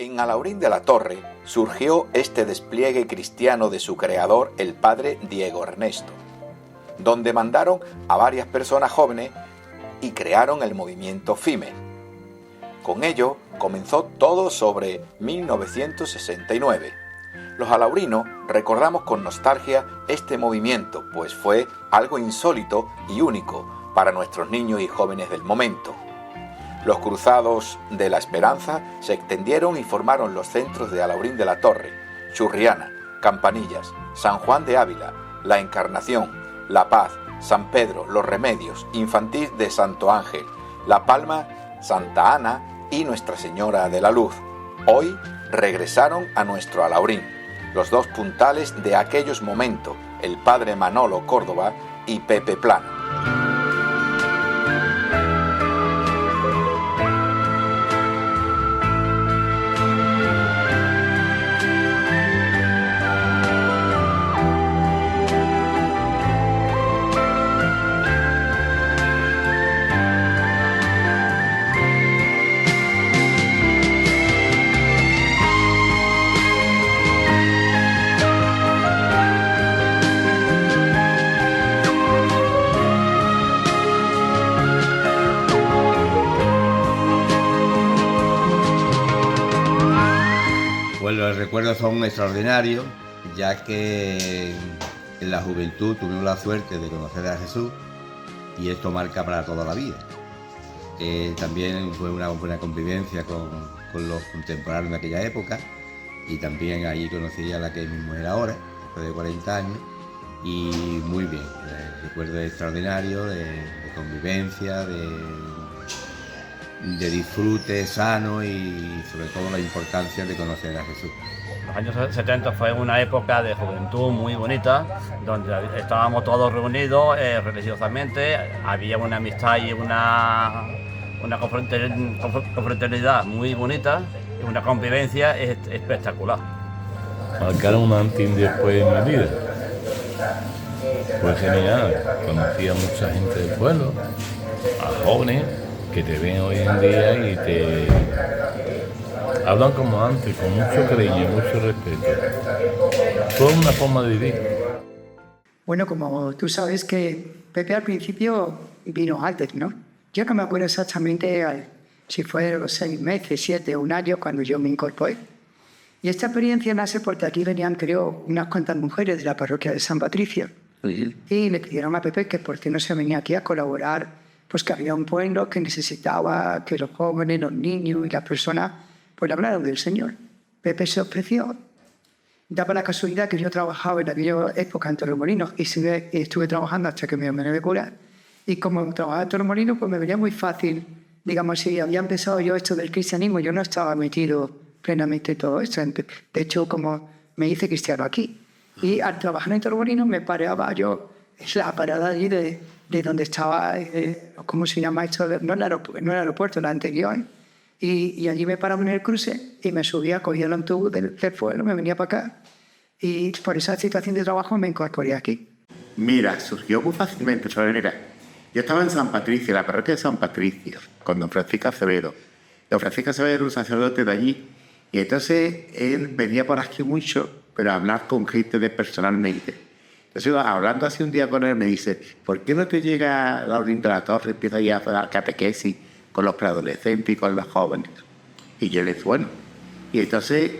En Alhaurín de la Torre surgió este despliegue cristiano de su creador, el padre Diego Ernesto, donde mandaron a varias personas jóvenes y crearon el movimiento FIME. Con ello comenzó todo sobre 1969. Los alhaurinos recordamos con nostalgia este movimiento, pues fue algo insólito y único para nuestros niños y jóvenes del momento. Los cruzados de la esperanza se extendieron y formaron los centros de Alhaurín de la Torre, Churriana, Campanillas, San Juan de Ávila, La Encarnación, La Paz, San Pedro, Los Remedios, Infantil de Santo Ángel, La Palma, Santa Ana y Nuestra Señora de la Luz. Hoy regresaron a nuestro Alhaurín, los dos puntales de aquellos momentos, el padre Manolo Córdoba y Pepe Plano. Pues los recuerdos son extraordinarios, ya que en la juventud tuvimos la suerte de conocer a Jesús y esto marca para toda la vida. También fue una buena convivencia con los contemporáneos de aquella época y también allí conocí a la que es mi mujer ahora, después de 40 años, y muy bien, recuerdos extraordinarios de convivencia, de disfrute sano y sobre todo la importancia de conocer a Jesús. Los años 70 fue una época de juventud muy bonita, donde estábamos todos reunidos religiosamente, había una amistad y una confraternidad muy bonita y una convivencia espectacular. Marcaron un antes y después en mi vida. Fue genial, conocí a mucha gente del pueblo, a jóvenes que te ven hoy en día y te hablan como antes, con mucho cariño y mucho respeto. Fue una forma de vivir. Bueno, como tú sabes que Pepe al principio vino antes, ¿no? Yo no me acuerdo exactamente si fue los 6 meses, 7 o 1 año cuando yo me incorporé. Y esta experiencia nace porque aquí venían, creo, unas cuantas mujeres de la parroquia de San Patricio. Y le pidieron a Pepe que por qué no se venía aquí a colaborar, pues que había un pueblo que necesitaba que los jóvenes, los niños y las personas pues le hablaran del Señor. Pepe se ofreció. Daba la casualidad que yo trabajaba en aquella época en Torremolinos y estuve trabajando hasta que me terminé de curar. Y como trabajaba en Torremolinos, pues me venía muy fácil. Digamos, si había empezado yo esto del cristianismo, yo no estaba metido plenamente en todo esto. De hecho, como me hice cristiano aquí. Y al trabajar en Torremolinos me paraba yo, es la parada allí de donde estaba, ¿cómo se llama esto? No el aeropuerto, la anterior. Y allí me paraba en el cruce y me subía, cogía el autobús del pueblo, me venía para acá. Y por esa situación de trabajo me incorporé aquí. Mira, surgió muy fácilmente, Soledad. Yo estaba en San Patricio, la parroquia de San Patricio, con don Francisco Acevedo. Don Francisco Acevedo era un sacerdote de allí. Y entonces él venía por aquí mucho, pero a hablar con gente personalmente. Entonces, hablando así un día con él, me dice, ¿por qué no te llega a Alhaurín de la Torre, empieza ya a hacer catequesis con los preadolescentes y con los jóvenes? Y yo le dije, bueno. Y entonces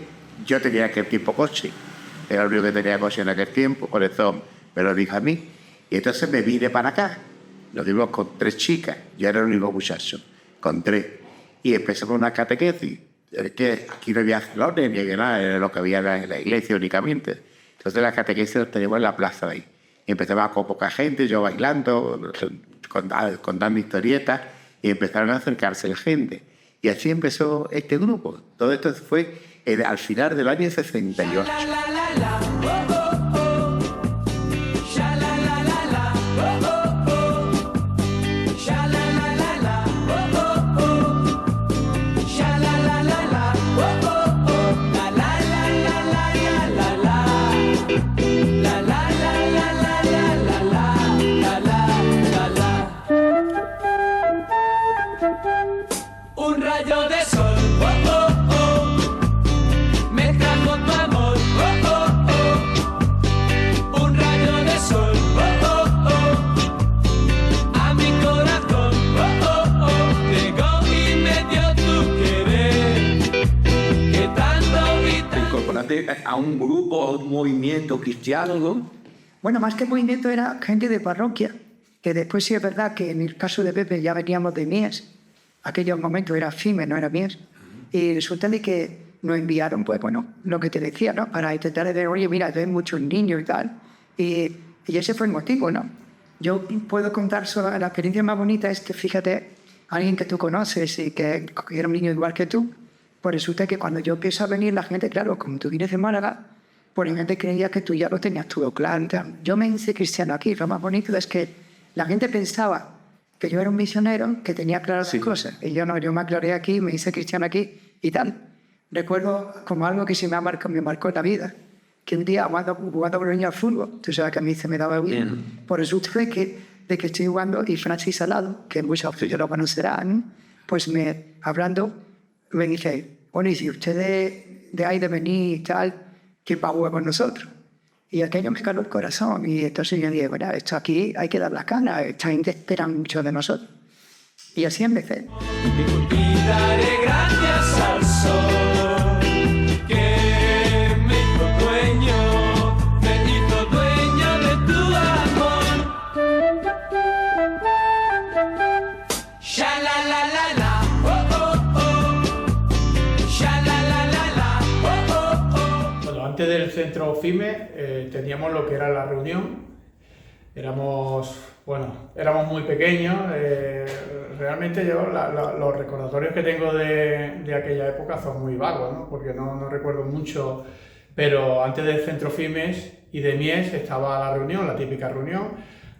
yo tenía aquel tiempo coche. Era el único que tenía coche en aquel tiempo, por eso me lo dijo a mí. Y entonces me vine para acá. Nos dimos con 3 chicas. Yo era el único muchacho, con 3. Y empecé con una catequesis. Es que aquí no había salones ni había nada, era lo que había en la iglesia únicamente. Entonces la catequesis la teníamos en la plaza de ahí. Y empezaba con poca gente, yo bailando, contando historietas, y empezaron a acercarse la gente. Y así empezó este grupo. Todo esto fue al final del año 68. Un rayo de sol, oh, oh, oh. a un grupo, a un movimiento cristiano, ¿no? Bueno, más que movimiento era gente de parroquia, que después sí es verdad que en el caso de Pepe ya veníamos de Mies, aquellos momentos era FIME, no era Mies, y resulta de que nos enviaron, pues bueno, lo que te decía, ¿no? Para intentar decir, oye, mira, hay muchos niños y tal, y ese fue el motivo, ¿no? Yo puedo contar sobre la experiencia más bonita es que, fíjate, alguien que tú conoces y que era un niño igual que tú, pues resulta que cuando yo empiezo a venir la gente, claro, como tú vienes de Málaga, pues la gente creía que tú ya lo tenías todo claro. Yo me hice cristiano aquí, lo más bonito es que la gente pensaba que yo era un misionero que tenía claras las cosas. Y yo no, yo me aclaré aquí, me hice cristiano aquí y tal. Recuerdo como algo que me marcó la vida, que un día jugando con los niños al fútbol, tú sabes que a mí se me daba bien, por resulta de que estoy jugando y Francis al lado, que muchos de lo conocerán, pues hablando, me dice, bueno, y si ustedes de ahí de venir y tal, ¿qué va a jugar con nosotros? Y aquello me caló el corazón. Y entonces yo dije, bueno, esto aquí hay que dar las caras, esta gente espera mucho de nosotros. Y así empecé. Y daré gracias al sol que me hizo dueño de tu amor. Sha la la la la, oh oh oh. Sha la la la la, oh oh oh. Bueno, antes del centro FIME teníamos lo que era la reunión. Éramos muy pequeños. Realmente yo los recordatorios que tengo de aquella época son muy vagos, ¿no? Porque no recuerdo mucho, pero antes del centro FIMES y de Mies estaba la reunión, la típica reunión,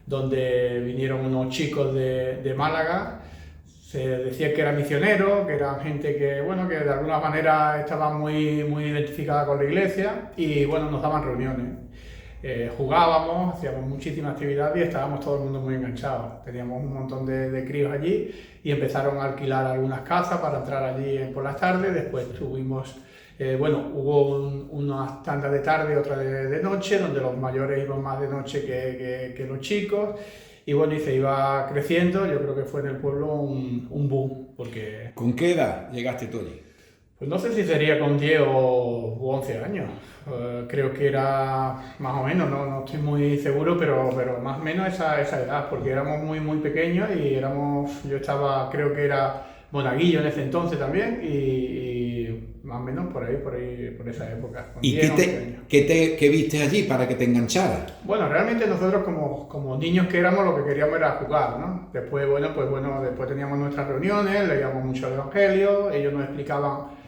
donde vinieron unos chicos de Málaga. Se decía que eran misioneros, que eran gente que de alguna manera estaba muy, muy identificada con la iglesia y nos daban reuniones. Jugábamos, hacíamos muchísimas actividades y estábamos todo el mundo muy enganchados. Teníamos un montón de críos allí y empezaron a alquilar algunas casas para entrar allí por las tardes. Después tuvimos, hubo unas tandas de tarde y otras de noche, donde los mayores iban más de noche que los chicos. Y y se iba creciendo. Yo creo que fue en el pueblo un boom. Porque... ¿Con qué edad llegaste tú allí? Pues no sé si sería con 10 u 11 años. Creo que era más o menos, no estoy muy seguro, pero más o menos esa edad, porque éramos muy, muy pequeños y yo estaba, creo que era monaguillo en ese entonces también y más o menos por esa época. ¿Y qué viste allí para que te enganchara? Bueno, realmente nosotros como niños que éramos lo que queríamos era jugar, ¿no? Después, después teníamos nuestras reuniones, leíamos mucho el Evangelio, ellos nos explicaban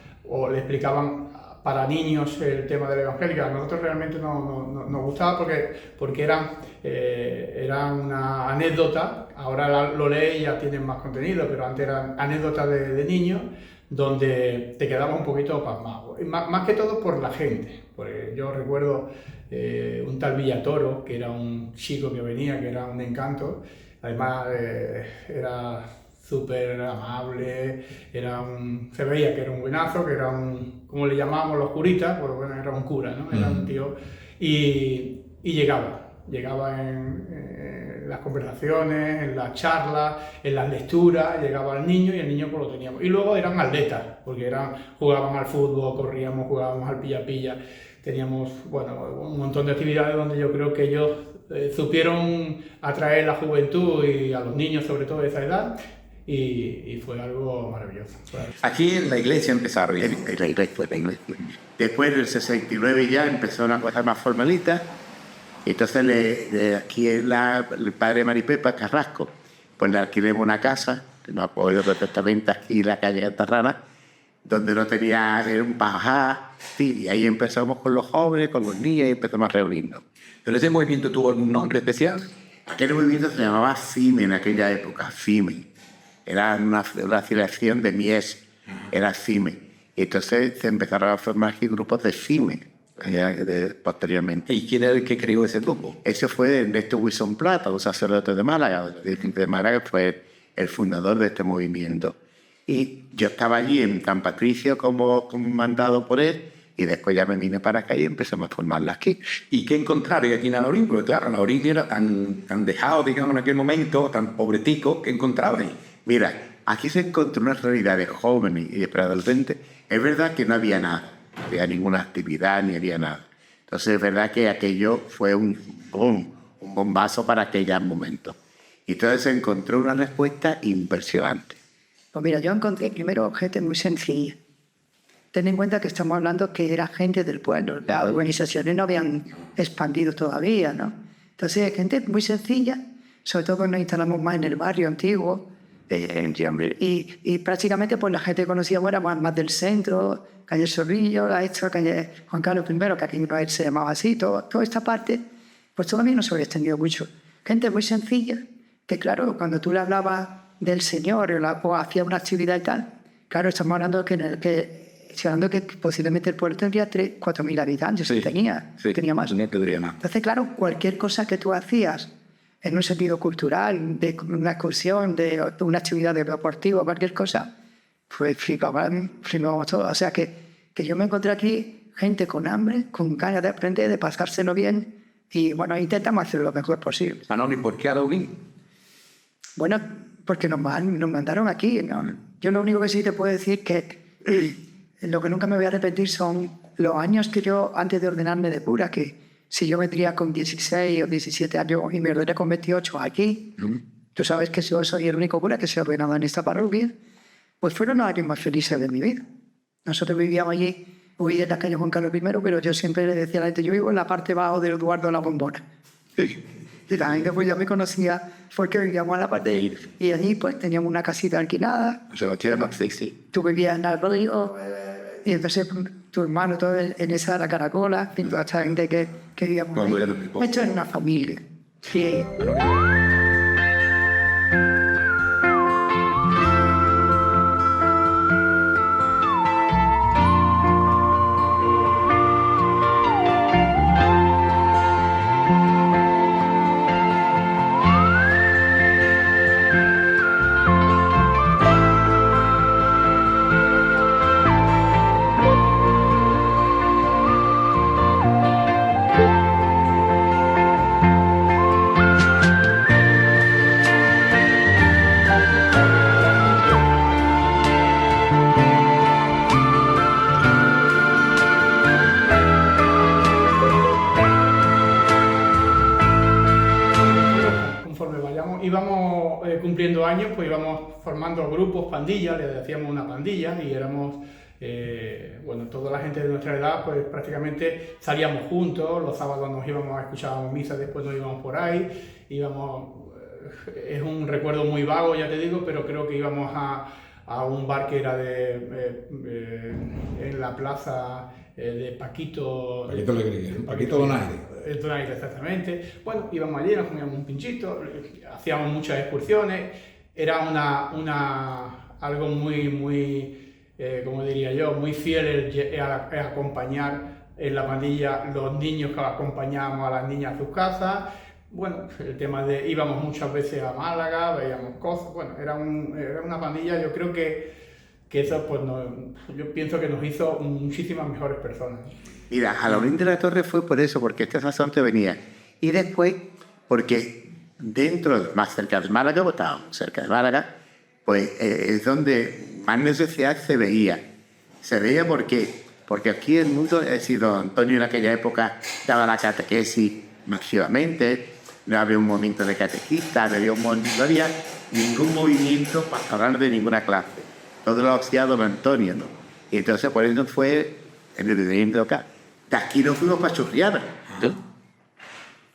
le explicaban para niños el tema del Evangelio. A nosotros realmente nos gustaba porque era una anécdota. Ahora lo lees y ya tienen más contenido, pero antes eran anécdotas de niños donde te quedabas un poquito pasmado. Más que todo por la gente. Porque yo recuerdo un tal Villatoro, que era un chico que venía, que era un encanto. Además era súper amable, se veía que era un buenazo, que era como le llamábamos los curitas, pues era un cura, ¿no? Era un tío, y llegaba en las conversaciones, en las charlas, en las lecturas, llegaba el niño y el niño pues lo teníamos. Y luego eran atletas, porque jugaban al fútbol, corríamos, jugábamos al pilla-pilla, teníamos un montón de actividades donde yo creo que ellos supieron atraer la juventud y a los niños sobre todo de esa edad. Y fue algo maravilloso. Aquí en la iglesia empezaron. La iglesia. Después del 69 ya empezó una cosa más formalita. Entonces aquí el padre Maripepa Carrasco, pues le alquilemos una casa, no acuerdo perfectamente, aquí en la calle Altarrana, donde no tenía un pajá, sí, y ahí empezamos con los jóvenes, con los niños y empezamos a reunirnos. ¿Pero ese movimiento tuvo algún nombre especial? Aquel movimiento se llamaba FIME en aquella época, FIME. Era una afiliación de Mies, era FIME. Y entonces se empezaron a formar aquí grupos de FIME posteriormente. ¿Y quién era el que creó ese grupo? Ese fue Ernesto Wilson Plata, un sacerdote de Málaga, que fue el fundador de este movimiento. Y yo estaba allí en San Patricio como mandado por él, y después ya me vine para acá y empezamos a formarla aquí. ¿Y qué encontraron aquí en Alaurín? Porque claro, Alaurín era tan dejado, digamos, en aquel momento, tan pobretico, ¿qué encontraban? Mira, aquí se encontró una realidad de jóvenes y de preadolescentes. Es verdad que no había nada, no había ninguna actividad ni había nada. Entonces es verdad que aquello fue un bombazo para aquellos momentos. Y entonces se encontró una respuesta impresionante. Pues mira, yo encontré primero gente muy sencilla. Ten en cuenta que estamos hablando que era gente del pueblo. Las organizaciones no habían expandido todavía, ¿no? Entonces, gente muy sencilla, sobre todo cuando nos instalamos más en el barrio antiguo. Y prácticamente pues la gente que conocíamos era más del centro, calle Zorrillo, calle Juan Carlos I, que aquí se llamaba así, toda esta parte, pues todavía no se había extendido mucho. Gente muy sencilla, que claro, cuando tú le hablabas del Señor o hacía una actividad y tal, claro, estamos hablando que posiblemente el pueblo tendría 4.000 habitantes, tenía más. Entonces, claro, cualquier cosa que tú hacías en un sentido cultural, de una excursión, de una actividad deportiva, cualquier cosa, pues flipábamos todos. O sea que yo me encontré aquí gente con hambre, con ganas de aprender, de pasárselo bien, y bueno, intentamos hacerlo lo mejor posible. Manoli, ¿por qué Halloween? Bueno, porque nos mandaron aquí, ¿no? Yo lo único que sí te puedo decir que lo que nunca me voy a arrepentir son los años que yo, antes de ordenarme de cura, que si yo vendría con 16 o 17 años y me ordené con 28 aquí, tú sabes que yo soy el único cura que se ha ordenado en esta parroquia, pues fueron los años más felices de mi vida. Nosotros vivíamos allí, huí en la calle Juan Carlos I, pero yo siempre le decía a la gente, yo vivo en la parte bajo del Eduardo la Bombona. Y la gente pues ya me conocía porque vivíamos en la parte de ir. Y allí pues teníamos una casita alquilada. Tú vivías en el río, y entonces tu hermano todo en esa la caracola, y toda esta gente que vivíamos ahí. Esto es una familia. Sí. Cumpliendo años, pues íbamos formando grupos, pandillas, le decíamos una pandilla y éramos, bueno, toda la gente de nuestra edad, pues prácticamente salíamos juntos, los sábados nos íbamos a escuchar misa, después nos íbamos por ahí, es un recuerdo muy vago, ya te digo, pero creo que íbamos a un bar que era en la plaza de Paquito Alegría, Paquito Donaire. Donaire, exactamente. Bueno, íbamos allí, nos comíamos un pinchito, hacíamos muchas excursiones, era algo muy, como diría yo, muy fiel el acompañar en la pandilla los niños que acompañábamos a las niñas a sus casas. Bueno, el tema de íbamos muchas veces a Málaga, veíamos cosas, bueno, era una pandilla, yo creo que eso, pues, yo pienso que nos hizo muchísimas mejores personas. Mira, Halloween de la Torre fue por eso, porque este sacerdote venía. Y después, porque más cerca de Málaga, pues estábamos cerca de Málaga, pues es donde más necesidad se veía. Se veía porque aquí el mundo, es decir, don Antonio en aquella época daba la catequesis masivamente, no había un movimiento de catequistas, no había ningún movimiento pastoral de ninguna clase. Todo lo hacía don Antonio, ¿no? Y entonces por eso fue el movimiento acá. De aquí nos fuimos para Churriana.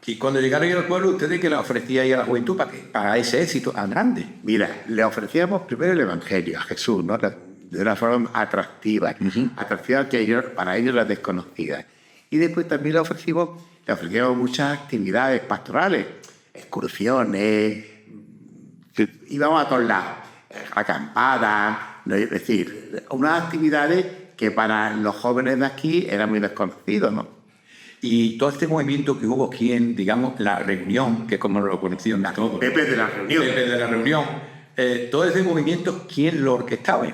Y cuando llegaron al pueblo, ¿ustedes qué le ofrecían a la juventud para ese éxito tan grande? Mira, le ofrecíamos primero el Evangelio a Jesús, ¿no? De una forma atractiva, atractiva que para ellos era desconocida. Y después también le ofrecíamos muchas actividades pastorales, excursiones, íbamos a todos lados, acampadas, es decir, unas actividades que para los jóvenes de aquí eran muy desconocidos, ¿no? Y todo este movimiento que hubo aquí en, digamos, la reunión, que como lo conocían todos. Pepe de la reunión. Todo ese movimiento, ¿quién lo orquestaba?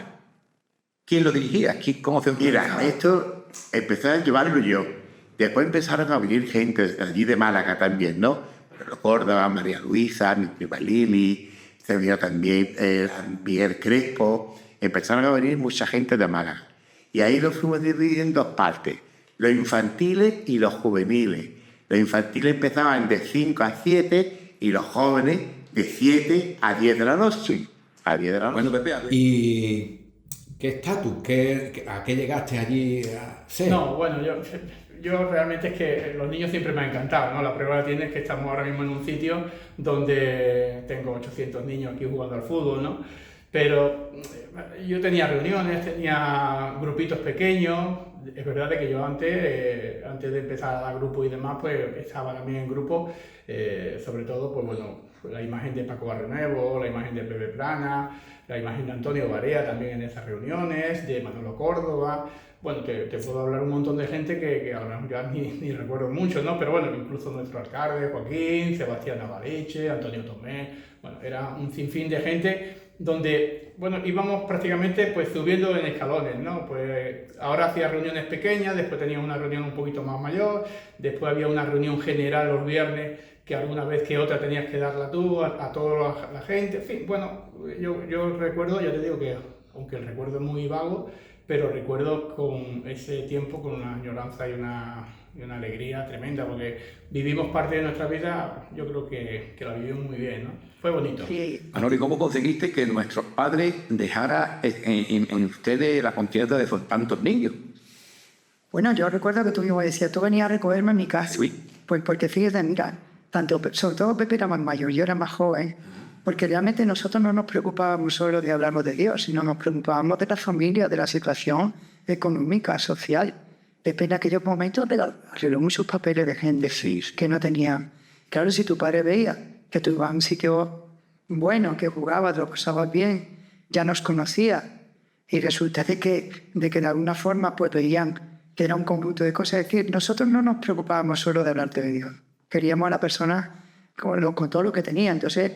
¿Quién lo dirigía? ¿Cómo se Mira, esto empecé a llevarlo yo. Después empezaron a venir gente allí de Málaga también, ¿no? Córdoba, María Luisa, mi prima Lili, se vino también Miguel Crespo. Empezaron a venir mucha gente de Málaga. Y ahí lo fuimos dividiendo en dos partes, los infantiles y los juveniles. Los infantiles empezaban de 5 a 7 y los jóvenes de 7 a 10 de la noche. A 10 de la noche. Bueno, Pepe, ¿Y qué estatus? ¿A qué llegaste allí a ser? No, bueno, yo realmente es que los niños siempre me han encantado, ¿no? La prueba tiene es que estamos ahora mismo en un sitio donde tengo 800 niños aquí jugando al fútbol, ¿no? Pero yo tenía reuniones, tenía grupitos pequeños. Es verdad de que yo antes de empezar a dar grupo y demás, pues estaba también en grupo, sobre todo, pues bueno, la imagen de Paco Barrenuevo, la imagen de Pepe Plana, la imagen de Antonio Barea también en esas reuniones, de Manolo Córdoba. Bueno, te puedo hablar un montón de gente que a lo mejor ya ni recuerdo mucho, ¿no? Pero bueno, incluso nuestro alcalde, Joaquín, Sebastián Navaleche, Antonio Tomé, bueno, era un sinfín de gente donde, bueno, íbamos prácticamente pues subiendo en escalones, ¿no? Pues ahora hacía reuniones pequeñas, después tenía una reunión un poquito más mayor, después había una reunión general los viernes que alguna vez que otra tenías que darla tú a toda la gente, en fin, bueno, yo recuerdo, ya te digo que, aunque el recuerdo es muy vago, pero recuerdo con ese tiempo con una añoranza y una alegría tremenda, porque vivimos parte de nuestra vida, yo creo que la vivimos muy bien, ¿no? Fue bonito. Sí. Manolo, ¿y cómo conseguiste que nuestros padres dejara en ustedes la confianza de esos tantos niños? Bueno, yo recuerdo que tú mismo decías, tú venías a recogerme en mi casa. Sí. Pues porque fíjate, mira, sobre todo Pepe era más mayor, yo era más joven, porque realmente nosotros no nos preocupábamos solo de hablarnos de Dios, sino nos preocupábamos de la familia, de la situación económica, social. Pepe en aquellos momentos arregló muchos papeles de gente que no tenían. Claro, si tu padre veía que tú ibas a un sitio bueno, que jugabas, lo pasabas bien, ya nos conocía, y resulta de que de alguna forma pues veían que era un conjunto de cosas. Es decir, nosotros no nos preocupábamos solo de hablarte de Dios. Queríamos a la persona con todo lo que tenía. Entonces,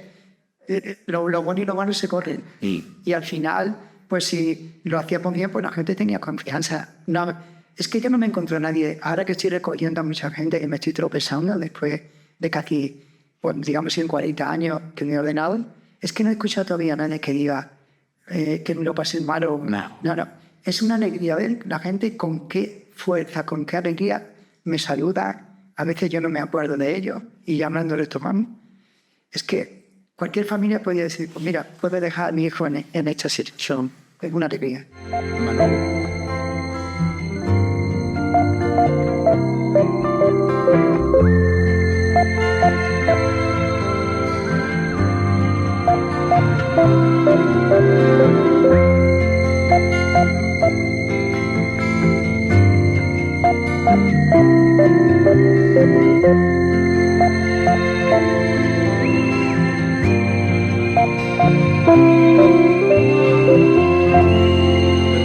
lo bueno y lo malo se corren. Y al final, pues si lo hacíamos bien, pues la gente tenía confianza. No, es que yo no me encontré a nadie. Ahora que estoy recogiendo a mucha gente que me estoy tropezando después de casi, pues, digamos, 140 años que me he ordenado, es que no he escuchado todavía a nadie que diga que me lo pasé mal o... No. Es una alegría ver la gente con qué fuerza, con qué alegría me saluda. A veces yo no me acuerdo de ello y ya hablando de esto, vamos. Es que cualquier familia podría decir, pues mira, puedo dejar a mi hijo en esta situación. Es una alegría.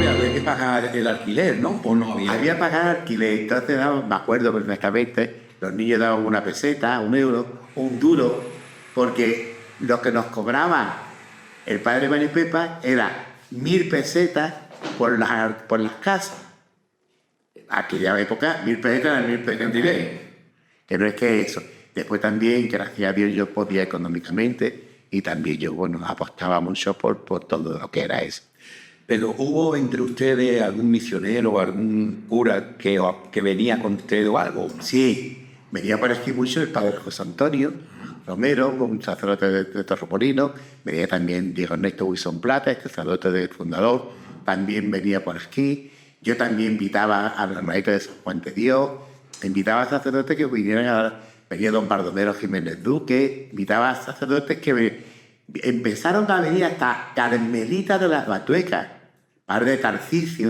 Había que pagar el alquiler, ¿no? ¿O no había? Había que pagar alquiler, entonces me acuerdo perfectamente, los niños daban una peseta, un euro, un duro, porque lo que nos cobraba el padre María y Pepa era 1000 pesetas por las casas. Aquella época, 1000 pesetas eran 1000 pesetas. Que no es que eso. Después también, gracias a Dios, yo podía económicamente y también yo, bueno, apostaba mucho por todo lo que era eso. Pero ¿hubo entre ustedes algún misionero o algún cura que venía con ustedes o algo? Sí, venía por aquí mucho el padre José Antonio Romero, un sacerdote de Torremolinos. Venía también Diego Ernesto Wilson Plata, este sacerdote del fundador, también venía por aquí. Yo también invitaba a la hermanita de San Juan de Dios, invitaba a sacerdotes que vinieran venía don Baldomero Jiménez Duque, invitaba a sacerdotes que empezaron a venir hasta Carmelita de las Batuecas, padre de Tarcisio,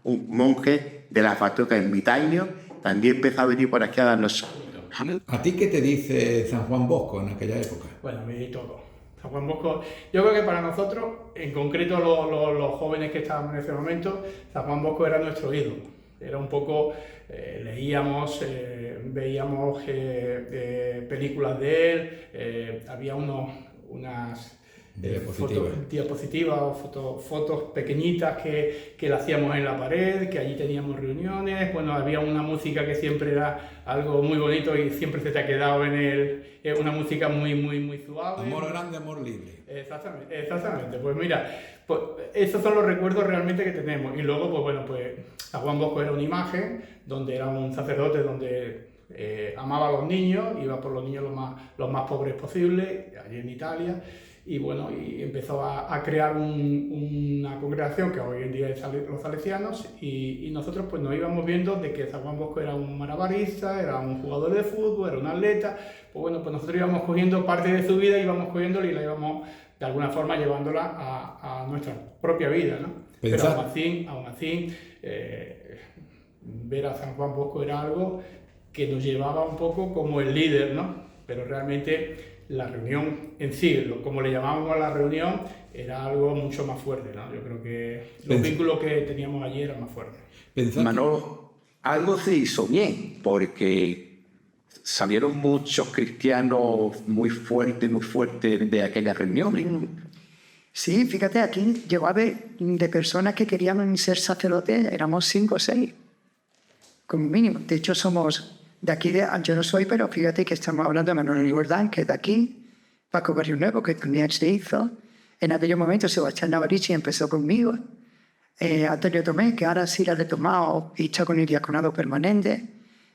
un monje de las Batuecas en Vitaño, también empezó a venir por aquí a darnos. ¿A ti qué te dice San Juan Bosco en aquella época? Bueno, me di todo. San Juan Bosco, yo creo que para nosotros, en concreto los jóvenes que estábamos en ese momento, San Juan Bosco era nuestro ídolo. Era un poco, leíamos, veíamos películas de él, había unas diapositivas o fotos pequeñitas que le hacíamos en la pared, que allí teníamos reuniones. Bueno, había una música que siempre era algo muy bonito y siempre se te ha quedado una música muy suave. Amor grande, amor libre. Exactamente. Pues mira, pues esos son los recuerdos realmente que tenemos. Y luego, pues bueno, pues San Juan Bosco era una imagen donde era un sacerdote donde amaba a los niños, iba por los niños los más pobres posibles, allí en Italia. Y bueno, y empezó a crear una congregación que hoy en día es los salesianos, y nosotros pues nos íbamos viendo de que San Juan Bosco era un malabarista, era un jugador de fútbol, era un atleta. Pues bueno, pues nosotros íbamos cogiendo parte de su vida, íbamos cogiéndola y la íbamos de alguna forma llevándola a nuestra propia vida, ¿no? Pero aún así ver a San Juan Bosco era algo que nos llevaba un poco como el líder, ¿no? Pero realmente la reunión en sí, como le llamábamos a la reunión, era algo mucho más fuerte, ¿no? Yo creo que los vínculos que teníamos allí eran más fuertes. Manolo, algo se hizo bien, porque salieron muchos cristianos muy fuertes de aquella reunión. Sí, fíjate, aquí llegó a haber de personas que querían ser sacerdotes, éramos 5 o 6, como mínimo. De hecho, somos de aquí, yo no soy, pero fíjate que estamos hablando de Manuel Jordán, que es de aquí, Paco Barrio Nuevo, que también se hizo. En aquellos momentos Sebastián Navarici empezó conmigo. Antonio Tomé, que ahora sí la ha retomado y está con el diaconado permanente.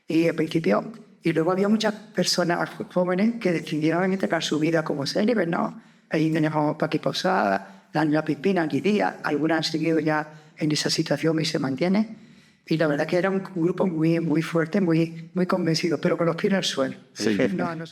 Y al principio, y luego había muchas personas jóvenes que decidieron entregar su vida como célibes, ¿no? Ahí teníamos Paqui Posada, Daniela Pipina, Guidía, algunas han seguido ya en esa situación y se mantienen. Y la verdad que era un grupo muy fuerte, muy convencido, pero con los pies en el suelo. Sí.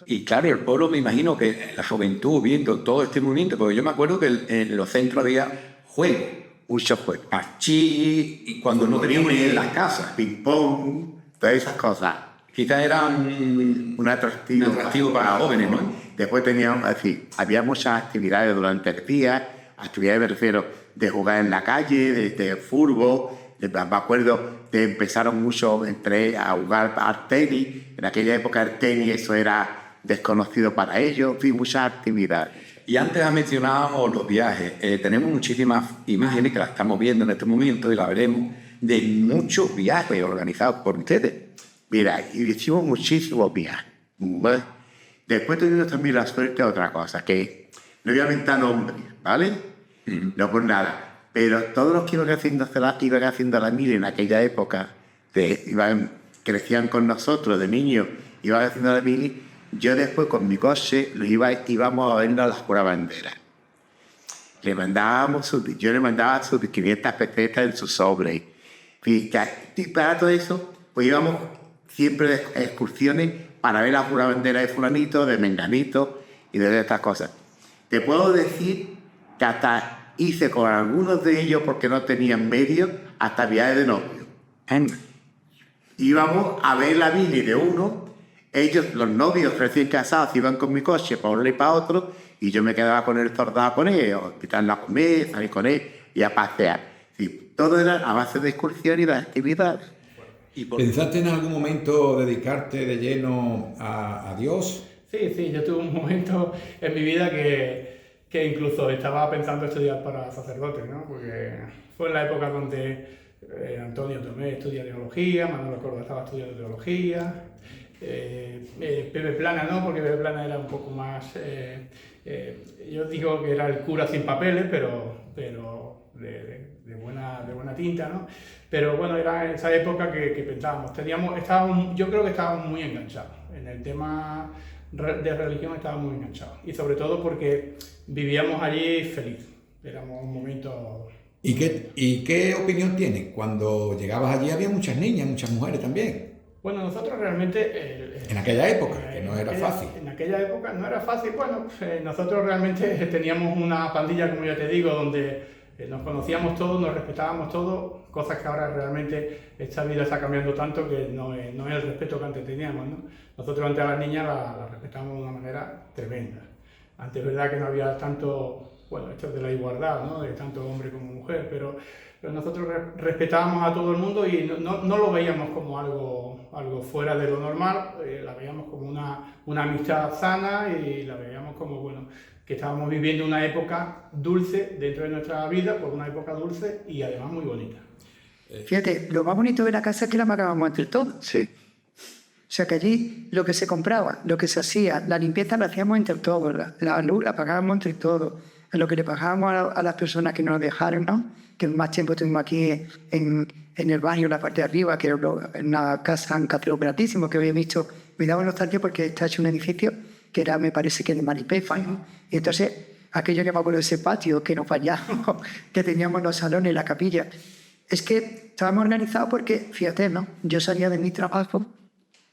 Y claro, el pueblo, me imagino que la juventud viendo todo este movimiento, porque yo me acuerdo que en los centros había juegos, muchos juegos. Allí, y cuando no teníamos ni en las casas. Ping-pong, todas esas cosas. Quizás era un atractivo para jóvenes, ¿no? Después teníamos, es decir, había muchas actividades durante el día, actividades, me refiero, de jugar en la calle, de fútbol. Me acuerdo que empezaron mucho a jugar al tenis. En aquella época el tenis, eso era desconocido para ellos. En fin, muchas actividades. Y antes has mencionado los viajes. Tenemos muchísimas imágenes que las estamos viendo en este momento y las veremos, de muchos viajes organizados por ustedes. Mira, hicimos muchísimos viajes. Después tuvimos también la suerte de otra cosa, que no voy a inventar nombres, ¿vale? No por nada. Pero todos los que iban haciendo la mili en aquella época, crecían con nosotros de niños, iban haciendo la mili, yo después con mi coche íbamos a vernos a las puras banderas. Yo le mandaba sus 500 pesetas en su sobre. Y para todo eso, pues íbamos siempre de excursiones para ver la pura bandera de fulanito, de menganito y de estas cosas. Te puedo decir que hasta hice con algunos de ellos, porque no tenían medios, hasta viajes de novio. Íbamos a ver la mili de uno, ellos, los novios recién casados, iban con mi coche para un lado y para otro, y yo me quedaba con él soldado con él, o invitarlo a comer, salir con él y a pasear. Sí, todo era a base de excursión y de actividades. ¿Pensaste en algún momento dedicarte de lleno a Dios? Sí, yo tuve un momento en mi vida que incluso estaba pensando estudiar para sacerdote, ¿no? Porque fue en la época donde Antonio Tomé estudia teología, Manuel Córdoba estaba estudiando teología, Pepe Plana no, porque Pepe Plana era un poco más, yo digo que era el cura sin papeles, pero de buena tinta, ¿no? Pero bueno, era en esa época que pensábamos, yo creo que estábamos muy enganchados en el tema de religión, estábamos muy enganchados, y sobre todo porque vivíamos allí feliz, éramos un momento... ¿Y qué opinión tienes? Cuando llegabas allí había muchas niñas, muchas mujeres también. Bueno, nosotros realmente... en aquella época, que no era fácil. En aquella época no era fácil. Bueno, nosotros realmente teníamos una pandilla, como ya te digo, donde nos conocíamos todos, nos respetábamos todos, cosas que ahora realmente esta vida está cambiando tanto que no es el respeto que antes teníamos, ¿no? Nosotros antes a las niñas las respetábamos de una manera tremenda. Antes es verdad que no había tanto, bueno, esto de la igualdad, ¿no? De tanto hombre como mujer, pero nosotros respetábamos a todo el mundo y no lo veíamos como algo fuera de lo normal, la veíamos como una amistad sana y la veíamos como, bueno, que estábamos viviendo una época dulce dentro de nuestra vida, por una época dulce y además muy bonita. Fíjate, lo más bonito de la casa es que la pagábamos entre todos. Sí. O sea que allí lo que se compraba, lo que se hacía, la limpieza la hacíamos entre todos, la luz la pagábamos entre todos, lo que le pagábamos a las personas que nos dejaron, ¿no? Que más tiempo estuvimos aquí en el barrio, en la parte de arriba, que era una casa, un catedral operatísimo que había visto. Me daba nostalgia porque está hecho un edificio que era, me parece que de Maripefa, ¿no? Y entonces, aquello que me acuerdo de ese patio que nos fallamos, que teníamos los salones, la capilla. Es que estábamos organizados porque, fíjate, ¿no? Yo salía de mi trabajo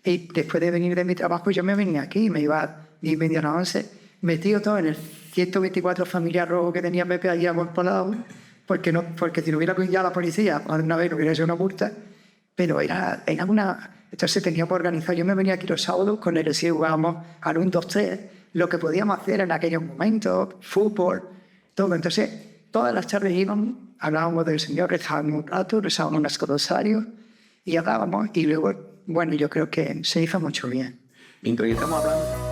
y después de venir de mi trabajo yo me venía aquí, me iba a 10:30 a las 11, metido todo en el 124 familia rojo que tenía Pepe allí amortolado, porque si no hubiera pillado a la policía, una vez no hubiera hecho una multa, pero era una... Entonces teníamos organizado, yo me venía aquí los sábados con él, y jugábamos al 1, 2, 3, lo que podíamos hacer en aquellos momentos, fútbol, todo. Entonces, todas las tardes íbamos, hablábamos del Señor, rezábamos un rato, rezábamos unos rosarios y hablábamos, y luego, bueno, yo creo que se hizo mucho bien. Mientras estamos hablando...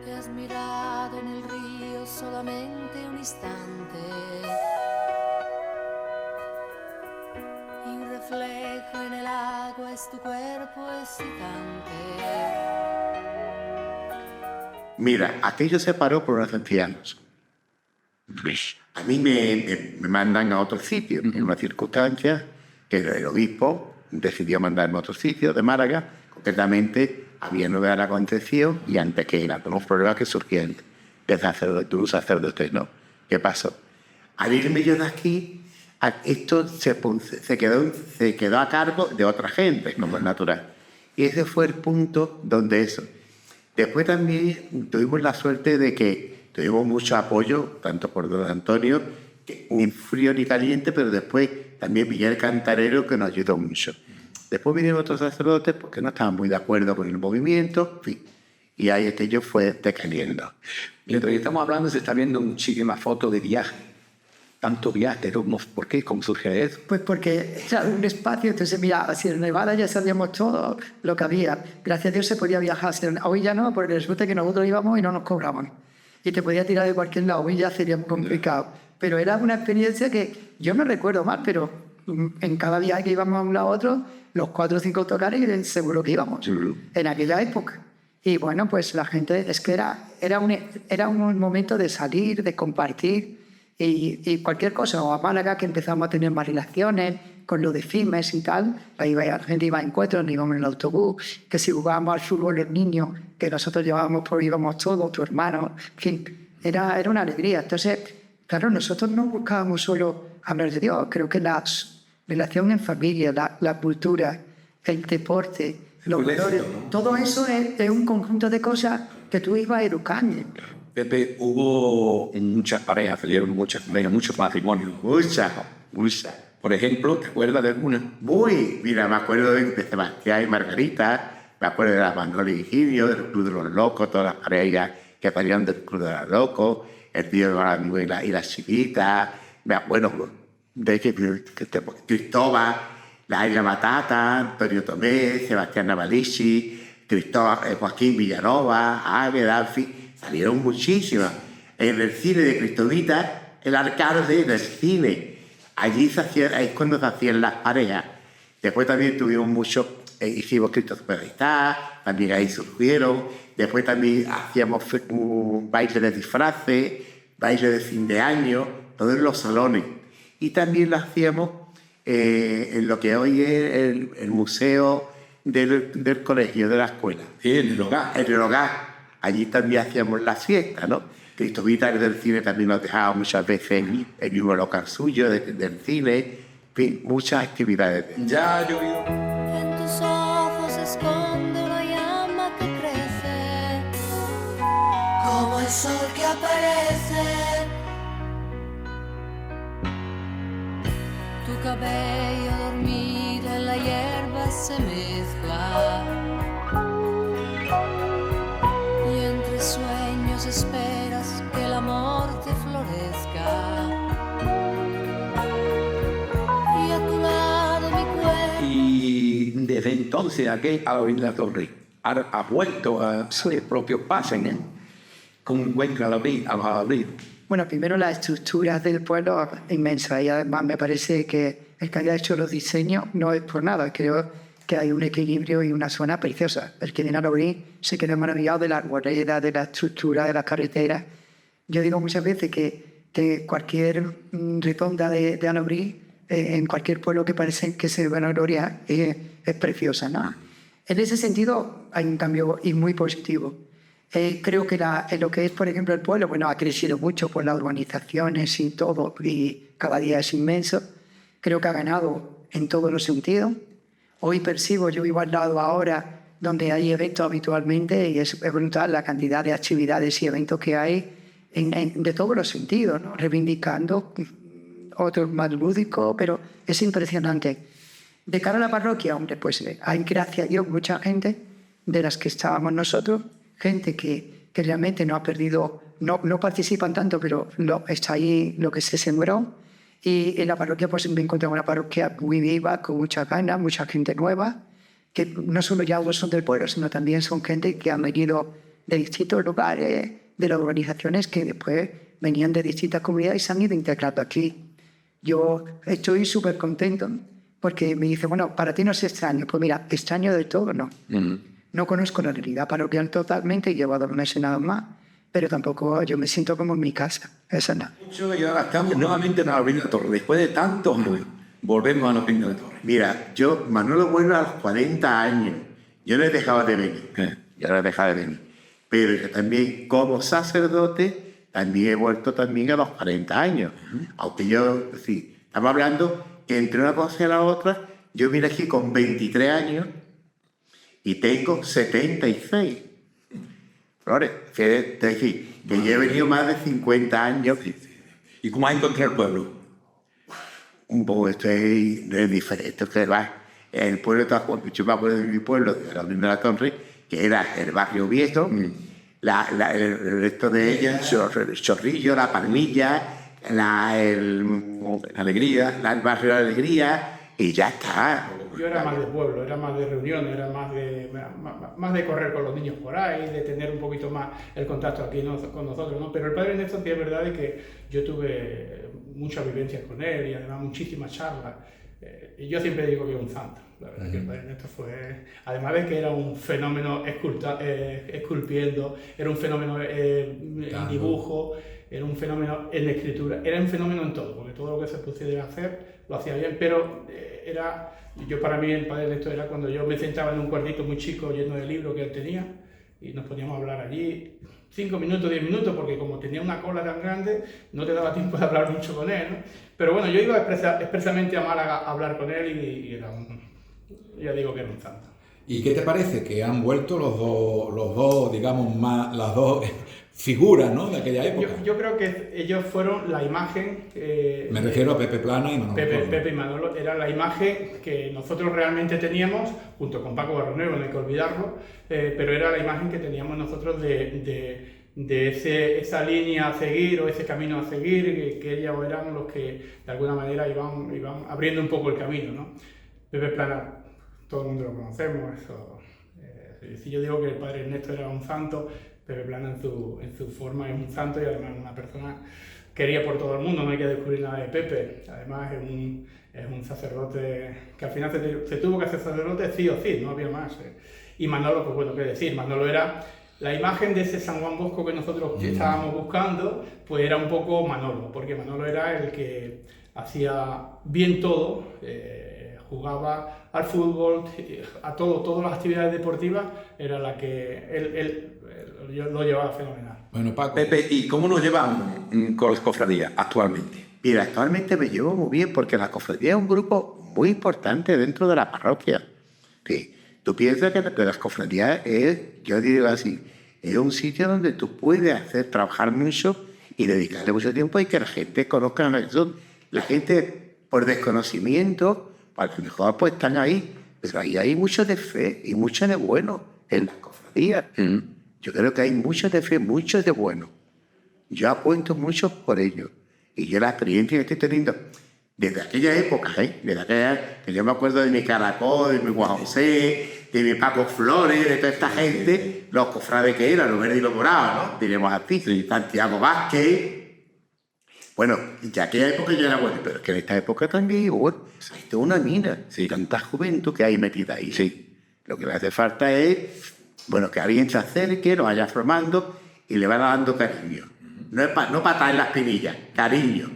Te has mirado en el río solamente un instante y un reflejo en el agua es tu cuerpo excitante. Mira, aquello se paró por unos ancianos. A mí me mandan a otro sitio, en una circunstancia que el obispo decidió mandarme a otro sitio de Málaga, concretamente a Villanueva de la Concepción y Antequera, con los problemas que surgían de un sacerdote, ¿no? ¿Qué pasó? Al irme yo de aquí, esto se quedó a cargo de otra gente, como es natural. Y ese fue el punto donde eso. Después también tuvimos la suerte de que tuvimos mucho apoyo, tanto por don Antonio, que ni frío ni caliente, pero después también Miguel Cantarero, que nos ayudó mucho. Después vinieron otros sacerdotes porque no estaban muy de acuerdo con el movimiento, en fin, y ahí aquello fue decayendo. Mientras estamos hablando se está viendo muchísimas fotos de viaje. Tanto viaje, ¿por qué? ¿Cómo surge eso? Pues porque era un espacio, entonces mira, si en Nevada ya sabíamos todo lo que había. Gracias a Dios se podía viajar. Hoy ya no, porque resulta que nosotros íbamos y no nos cobraban. Y te podía tirar de cualquier lado, hoy ya sería complicado. Pero era una experiencia que yo no recuerdo mal, pero en cada viaje que íbamos a un lado a otro, los 4 o 5 autocares seguro que íbamos, en aquella época. Y bueno, pues la gente, es que era un momento de salir, de compartir, y cualquier cosa, o a Málaga, que empezamos a tener más relaciones con lo de FIMES y tal, la gente iba a encuentros, íbamos en el autobús, que si jugábamos al fútbol los niños, que nosotros llevábamos, pues íbamos todos, tu hermano, en fin, era una alegría. Entonces, claro, nosotros no buscábamos solo hablar de Dios, creo que la relación en familia, la cultura, el deporte, los valores, todo eso es un conjunto de cosas que tú ibas educando. Pepe, hubo muchas parejas, salieron muchas parejas, muchos matrimonios. Muchas. Por ejemplo, ¿te acuerdas de alguna? Mira, me acuerdo de Sebastián y Margarita, me acuerdo de la Manoli y Virgilio, del Club de los Locos, todas las parejas que salían del Club de los Locos, el tío de la chiquita, me acuerdo de Cristóbal, la Isla Matata, Antonio Tomé, Sebastián Navalici, Joaquín Villanova, Ave, Danfi, salieron muchísimas. En el cine de Cristovita, el alcalde del cine, allí ahí es cuando se hacían las parejas. Después también tuvimos mucho, hicimos Cristo Superstar, también ahí surgieron. Después también hacíamos un baile de disfraces, baile de fin de año, todo en los salones. Y también lo hacíamos en lo que hoy es el museo del colegio, de la escuela. Sí, en el hogar. En el hogar. Allí también hacíamos las fiestas, ¿no? Cristovita del cine también nos dejaba muchas veces el mismo local suyo del cine. En fin, muchas actividades. Ya ha llovido. En tus ojos se esconde una llama que crece, como el sol que aparece cabello dormido en la hierba se mezcla. Y entre sueños esperas que el amor te florezca. Y a tu lado mi cuerpo. Y desde entonces aquí a la torre ha vuelto a sus propios pasos, ¿no? ¿Cómo encuentra a abrir? Bueno, primero la estructura del pueblo es inmensa y además me parece que el que haya hecho los diseños no es por nada. Creo que hay un equilibrio y una zona preciosa. El que viene a Alaurín se queda maravillado de la arboleda, de la estructura, de las carreteras. Yo digo muchas veces que cualquier redonda de Alaurín, en cualquier pueblo que parece que se vanagloria, es preciosa, ¿no? En ese sentido hay un cambio y muy positivo. Creo que en lo que es, por ejemplo, el pueblo, bueno, ha crecido mucho por las urbanizaciones y todo, y cada día es inmenso. Creo que ha ganado en todos los sentidos. Hoy percibo, yo vivo al lado ahora, donde hay eventos habitualmente, y es brutal la cantidad de actividades y eventos que hay de todos los sentidos, ¿no? Reivindicando otros más lúdicos, pero es impresionante. De cara a la parroquia, hombre, pues hay, gracias a Dios, mucha gente de las que estábamos nosotros, gente que realmente no ha perdido, no participan tanto, pero está ahí lo que se sembró. Y en la parroquia pues me encontré una parroquia muy viva, con muchas ganas, mucha gente nueva, que no solo ya son del pueblo, sino también son gente que han venido de distintos lugares, de las organizaciones que después venían de distintas comunidades y se han ido integrando aquí. Yo estoy súper contento porque me dice, bueno, para ti no es extraño. Pues mira, extraño del todo, no. No conozco la realidad parroquial totalmente, llevo 2 meses nada más, pero tampoco yo me siento como en mi casa. Eso no. Y ahora estamos nuevamente en la Opinión de la Torre. Después de tantos años, volvemos a la Opinión de la Torre. Mira, yo, Manolo Bueno, a los 40 años, yo no he dejado de venir. Yo no he dejado de venir. Pero yo también, como sacerdote, también he vuelto también a los 40 años. Aunque yo, sí, estamos hablando que entre una cosa y la otra, yo vine aquí con 23 años, y tengo 76. Flores, es decir, que yo he venido más de 50 años. ¿Y cómo has encontrado el pueblo? Un poco es diferente. El pueblo está mucho más por mi pueblo, de la Opinión de la Torre, que era el barrio viejo, el resto de ellas, el Chorrillo, la Palmilla, Alegría, el barrio de la Alegría, y ya está. Yo era más de pueblo, era más de reuniones, era más de correr con los niños por ahí, de tener un poquito más el contacto aquí con nosotros, ¿no? Pero el padre Ernesto, sí es verdad que yo tuve muchas vivencias con él y además muchísimas charlas. Y yo siempre digo que es un santo. La verdad que el padre Ernesto fue, además de que era un fenómeno esculpiendo, era un fenómeno en dibujo, era un fenómeno en escritura, era un fenómeno en todo, porque todo lo que se pudiera hacer lo hacía bien, pero para mí el padre Ernesto era cuando yo me sentaba en un cuartito muy chico lleno de libros que él tenía y nos poníamos a hablar allí 5 minutos, 10 minutos, porque como tenía una cola tan grande no te daba tiempo de hablar mucho con él, ¿no? Pero bueno, yo iba expresamente a Málaga a hablar con él y era ya digo que era un santo. ¿Y qué te parece que han vuelto los dos, digamos, las dos figuras, ¿no?, de aquella época? Yo creo que ellos fueron la imagen... Me refiero a Pepe Plana y Manolo. Pepe y Manolo era la imagen que nosotros realmente teníamos, junto con Paco Barronuevo, no hay que olvidarlo, pero era la imagen que teníamos nosotros de esa línea a seguir o ese camino a seguir, que ellos eran los que de alguna manera iban abriendo un poco el camino, ¿no? Pepe Plana, todo el mundo lo conocemos, eso. Si yo digo que el padre Ernesto era un santo, Pepe Plana en su forma es un santo y además una persona querida por todo el mundo, no hay que descubrir nada de Pepe. Además es un sacerdote que al final se tuvo que hacer sacerdote sí o sí, no había más. Y Manolo, pues bueno, qué decir, Manolo era la imagen de ese San Juan Bosco que nosotros estábamos buscando, pues era un poco Manolo, porque Manolo era el que hacía bien todo, jugaba al fútbol, a todas las actividades deportivas, era la que él lo llevaba fenomenal. Bueno, Paco. Pepe, ¿y cómo nos llevamos con las cofradías actualmente? Mira, actualmente me llevo muy bien porque la cofradía es un grupo muy importante dentro de la parroquia. Sí. Tú piensas que las cofradías yo digo así, es un sitio donde tú puedes trabajar mucho y dedicarle mucho tiempo y que la gente conozca eso. La gente por desconocimiento, a lo mejor pues están ahí, pero ahí hay mucho de fe y mucho de bueno en las cofradías. Yo creo que hay mucho de fe, mucho de bueno. Yo apuesto mucho por ello. Y yo la experiencia que estoy teniendo desde aquella época, que yo me acuerdo de mi Caracol, de mi Juan José, de mi Paco Flores, de toda esta gente, los cofrades que eran, los verdes y los morados, ¿no? Diremos así, Santiago Vázquez. Bueno, ya aquella época ya era bueno, pero es que en esta época también, bueno, esto es una mina, tanta juventud que hay metida ahí. Sí. Lo que le hace falta es, bueno, que alguien se acerque, lo vaya formando y le vaya dando cariño. No patar en las pinillas, cariño.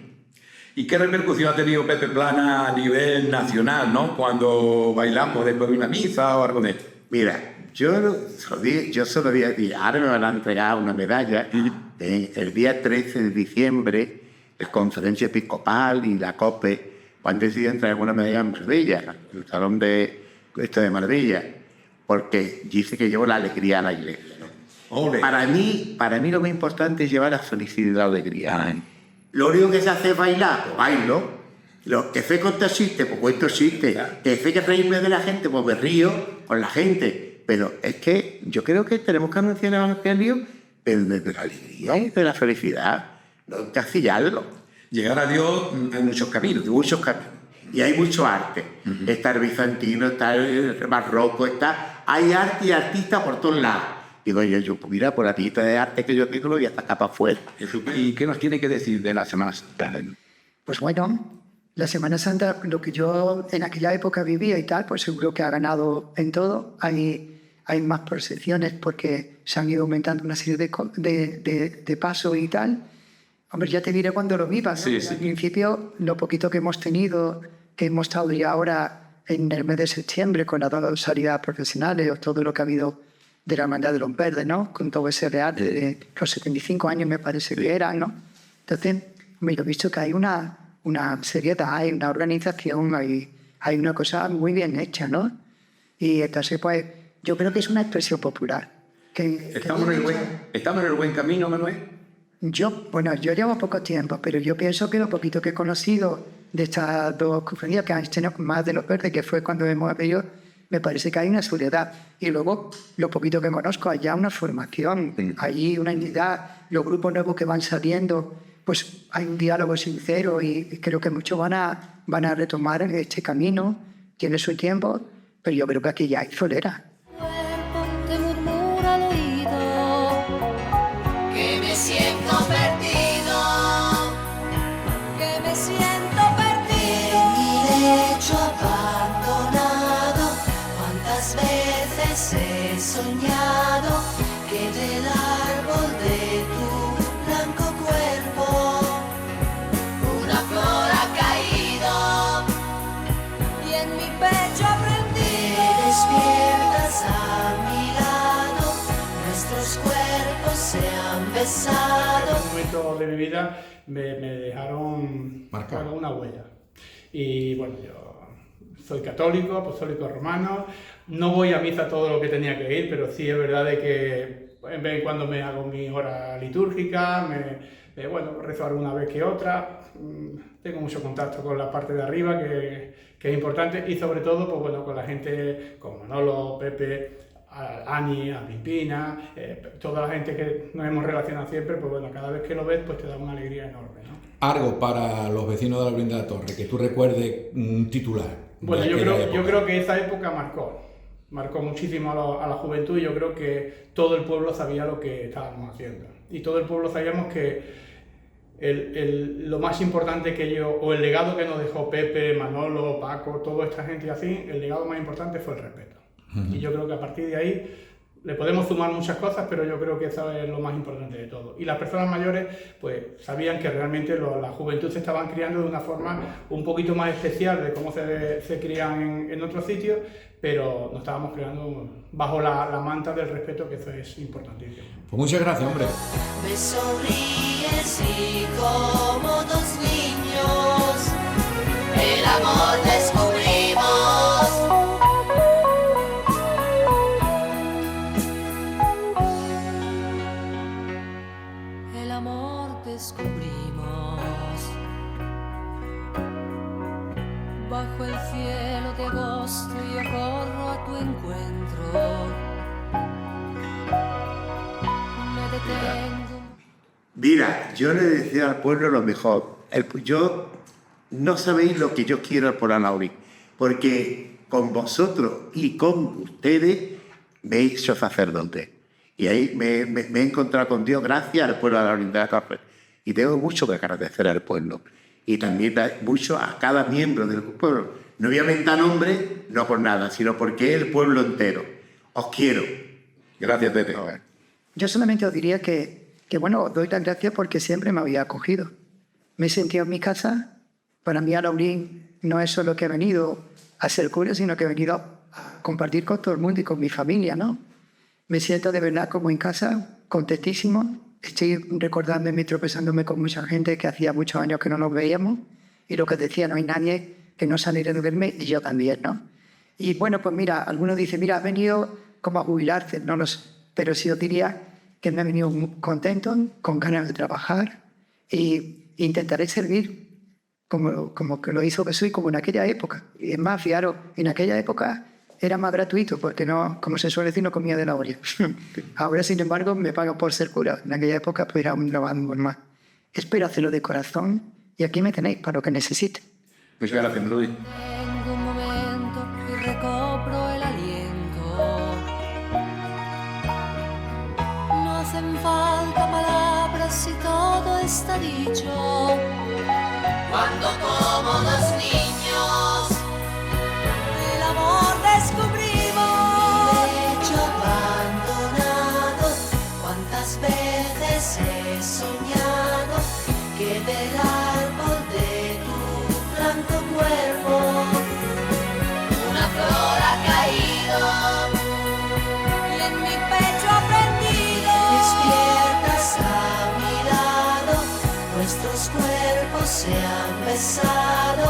¿Y qué repercusión ha tenido Pepe Plana a nivel nacional, ¿no? Cuando bailamos después de una misa o algo de esto. Mira, yo solo día, ahora me van a entregar una medalla. El día 13 de diciembre, la conferencia episcopal y la COPE han decidido entregar una medalla en Marbella, el salón de Marbella, porque dice que llevo la alegría a la iglesia, ¿no? Para mí lo más importante es llevar la felicidad y la alegría. Lo único que se hace es bailar, pues bailo. Lo que sé contar chistes, pues cuento chistes. Que sé que reírme de la gente, pues me río con la gente. Pero es que yo creo que tenemos que anunciar el evangelio desde la alegría y de la felicidad. No encasillarlo. Llegar a Dios hay muchos caminos. Muchos caminos. Y hay mucho arte. Está el bizantino, está el barroco, hay arte y artistas por todos lados. Digo yo, pues mira, por la pista de arte que yo tengo, lo voy a sacar para afuera. ¿Y qué nos tiene que decir de la Semana Santa? Pues bueno, la Semana Santa, lo que yo en aquella época vivía y tal, pues seguro que ha ganado en todo. Hay más procesiones porque se han ido aumentando una serie de pasos y tal. Hombre, ya te diré cuando lo vivas, ¿no? Al principio, lo poquito que hemos tenido, que hemos estado ya ahora en el mes de septiembre con las dos salidas profesionales o todo lo que ha habido de la Hermandad de los Verdes, ¿no? Con todo ese real de los 75 años me parece que eran, ¿no? Entonces, me he visto que hay una seriedad, hay una organización, hay una cosa muy bien hecha, ¿no? Y entonces, pues, yo creo que es una expresión popular. ¿Estamos en el buen camino, Manuel? Yo llevo poco tiempo, pero yo pienso que lo poquito que he conocido de estas dos cofradías que han tenido más de los Verdes, que fue cuando hemos apellido, me parece que hay una soledad. Y luego, lo poquito que conozco, hay ya una formación, hay una unidad, los grupos nuevos que van saliendo, pues hay un diálogo sincero y creo que muchos van a retomar este camino, tiene su tiempo, pero yo creo que aquí ya hay solera. Te murmura al oído que me siento perdido, que me siento perdido. En mi lecho abandonado, cuántas veces he soñado que del árbol de tu blanco cuerpo una flor ha caído y en mi pecho despiertas a mi lado, nuestros cuerpos se han besado. En un momento de mi vida me dejaron marcar una huella. Y bueno, yo soy católico, apostólico romano, no voy a misa todo lo que tenía que ir, pero sí es verdad de que en vez de cuando me hago mi hora litúrgica, rezo alguna vez que otra, tengo mucho contacto con la parte de arriba que es importante y sobre todo pues bueno, con la gente como Manolo, Pepe, a Ani, a Pipina, toda la gente que nos hemos relacionado siempre, pues bueno, cada vez que lo ves pues te da una alegría enorme, ¿no? Algo para los vecinos de la Virgen de la Torre, que tú recuerdes un titular. Bueno, yo creo que esa época marcó muchísimo a la juventud y yo creo que todo el pueblo sabía lo que estábamos haciendo. Y todo el pueblo sabíamos que lo más importante que el legado que nos dejó Pepe, Manolo, Paco, toda esta gente así, el legado más importante fue el respeto. Y yo creo que a partir de ahí le podemos sumar muchas cosas, pero yo creo que eso es lo más importante de todo. Y las personas mayores pues sabían que realmente la juventud se estaban criando de una forma un poquito más especial de cómo se crían en otros sitios, pero nos estábamos criando bajo la manta del respeto, que eso es importantísimo. Pues muchas gracias, hombre. Me sonríes y como dos niños el amor descubrimos. El amor descubrimos. Mira, yo le decía al pueblo lo mejor. Yo no sabéis lo que yo quiero por Anauri, porque con vosotros y con ustedes me he hecho sacerdote. Y ahí me he encontrado con Dios gracias al pueblo de la unidad de Café. Y tengo mucho que agradecer al pueblo. Y también mucho a cada miembro del pueblo. No voy a mentar nombres, no por nada, sino porque es el pueblo entero. Os quiero. Gracias, Tete. Yo solamente os diría que bueno, os doy las gracias porque siempre me había acogido. Me he sentido en mi casa. Para mí, Alaurín no es solo que he venido a ser cura, sino que he venido a compartir con todo el mundo y con mi familia, ¿no? Me siento de verdad como en casa, contentísimo. Estoy recordándome y tropezándome con mucha gente que hacía muchos años que no nos veíamos. Y lo que decía, no hay nadie que no saliera de verme, y yo también, ¿no? Y bueno, pues mira, algunos dicen, mira, has venido como a jubilarte, no lo sé. Pero sí os diría que me he venido muy contento, con ganas de trabajar, y intentaré servir como que lo hizo Jesús y como en aquella época. Y es más, fijaros, en aquella época era más gratuito, porque no, como se suele decir, no comía de la olla. Ahora, sin embargo, me pagan por ser cura. En aquella época pues, era un trabajo normal. Espero hacerlo de corazón y aquí me tenéis para lo que necesite. Muchas gracias, Luis. Tengo un momento y recobro el aliento. No hacen falta palabras y todo está dicho. Cuando como dos niños el amor descubrimos. Lecho abandonado, cuántas veces he soñado que del árbol de tu blanco cuerpo una flor ha caído y en mi pecho ha prendido. Despiertas a mi lado, nuestros cuerpos se han besado,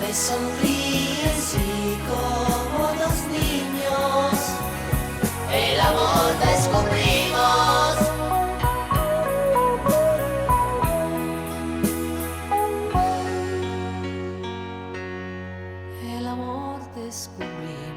me sonríen sí como dos niños, el amor descubrimos. El amor descubrimos.